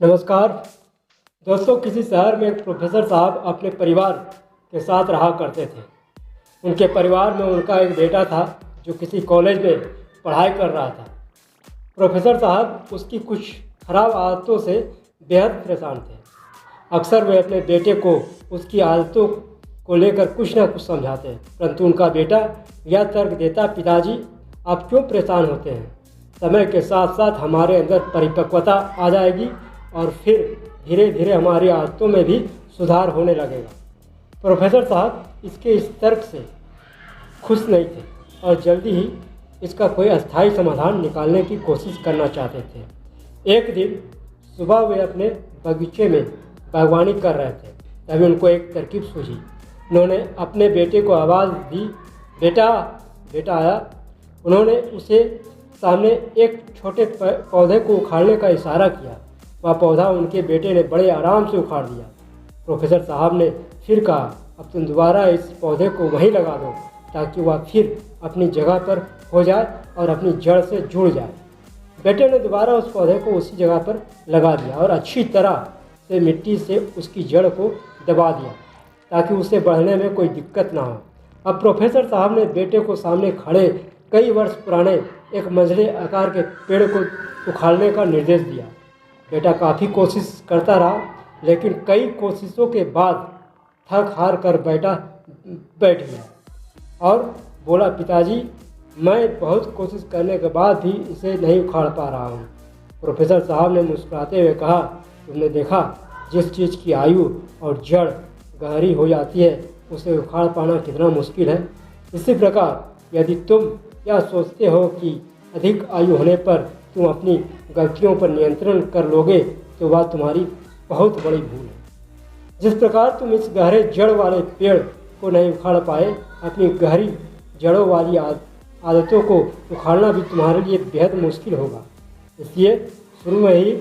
नमस्कार दोस्तों। किसी शहर में एक प्रोफेसर साहब अपने परिवार के साथ रहा करते थे। उनके परिवार में उनका एक बेटा था जो किसी कॉलेज में पढ़ाई कर रहा था। प्रोफेसर साहब उसकी कुछ खराब आदतों से बेहद परेशान थे। अक्सर वे अपने बेटे को उसकी आदतों को लेकर कुछ ना कुछ समझाते, परंतु उनका बेटा यह तर्क देता, पिताजी आप क्यों परेशान होते हैं? समय के साथ साथ हमारे अंदर परिपक्वता आ जाएगी और फिर धीरे धीरे हमारी आदतों में भी सुधार होने लगेगा। प्रोफेसर साहब इसके इस तर्क से खुश नहीं थे और जल्दी ही इसका कोई अस्थायी समाधान निकालने की कोशिश करना चाहते थे। एक दिन सुबह वे अपने बगीचे में बागवानी कर रहे थे, तभी उनको एक तरकीब सूझी। उन्होंने अपने बेटे को आवाज़ दी, बेटा बेटा आया। उन्होंने उसे सामने एक छोटे पौधे को उखाड़ने का इशारा किया। वह पौधा उनके बेटे ने बड़े आराम से उखाड़ दिया। प्रोफेसर साहब ने फिर कहा, अब तुम दोबारा इस पौधे को वहीं लगा दो ताकि वह फिर अपनी जगह पर हो जाए और अपनी जड़ से जुड़ जाए। बेटे ने दोबारा उस पौधे को उसी जगह पर लगा दिया और अच्छी तरह से मिट्टी से उसकी जड़ को दबा दिया ताकि उसे बढ़ने में कोई दिक्कत ना हो। अब प्रोफेसर साहब ने बेटे को सामने खड़े कई वर्ष पुराने एक मंझले आकार के पेड़ को उखाड़ने का निर्देश दिया। बेटा काफ़ी कोशिश करता रहा, लेकिन कई कोशिशों के बाद थक हार कर बेटा बैठ गया और बोला, पिताजी मैं बहुत कोशिश करने के बाद भी इसे नहीं उखाड़ पा रहा हूँ। प्रोफेसर साहब ने मुस्कुराते हुए कहा, तुमने देखा जिस चीज़ की आयु और जड़ गहरी हो जाती है उसे उखाड़ पाना कितना मुश्किल है। इसी प्रकार यदि तुम यह सोचते हो कि अधिक आयु होने पर तुम अपनी गलतियों पर नियंत्रण कर लोगे तो वह तुम्हारी बहुत बड़ी भूल है। जिस प्रकार तुम इस गहरे जड़ वाले पेड़ को नहीं उखाड़ पाए, अपनी गहरी जड़ों वाली आदतों को उखाड़ना भी तुम्हारे लिए बेहद मुश्किल होगा। इसलिए शुरू में ही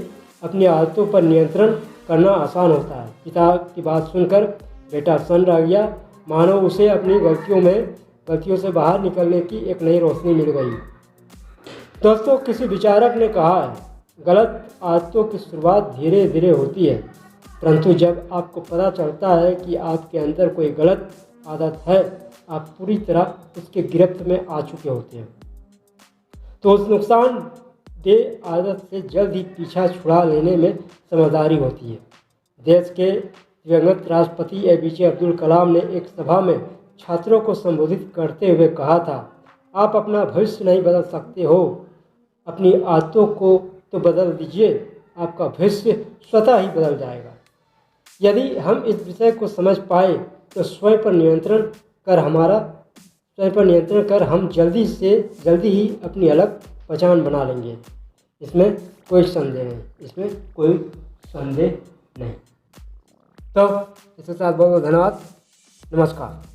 अपनी आदतों पर नियंत्रण करना आसान होता है। पिता की बात सुनकर बेटा सन्न रह गया, मानो उसे अपनी गलतियों से बाहर निकलने की एक नई रोशनी मिल गई। दोस्तों, किसी विचारक ने कहा है, गलत आदतों की शुरुआत धीरे धीरे होती है, परंतु जब आपको पता चलता है कि आपके अंदर कोई गलत आदत है, आप पूरी तरह उसके गिरफ्त में आ चुके होते हैं। तो उस नुकसानदेह आदत से जल्द ही पीछा छुड़ा लेने में समझदारी होती है। देश के दिवंगत राष्ट्रपति APJ अब्दुल कलाम ने एक सभा में छात्रों को संबोधित करते हुए कहा था, आप अपना भविष्य नहीं बदल सकते हो, अपनी आदतों को तो बदल दीजिए, आपका भविष्य स्वतः ही बदल जाएगा। यदि हम इस विषय को समझ पाए तो स्वयं पर नियंत्रण कर हम जल्दी ही अपनी अलग पहचान बना लेंगे। इसमें कोई संदेह नहीं। तो इसके साथ बहुत बहुत धन्यवाद। नमस्कार।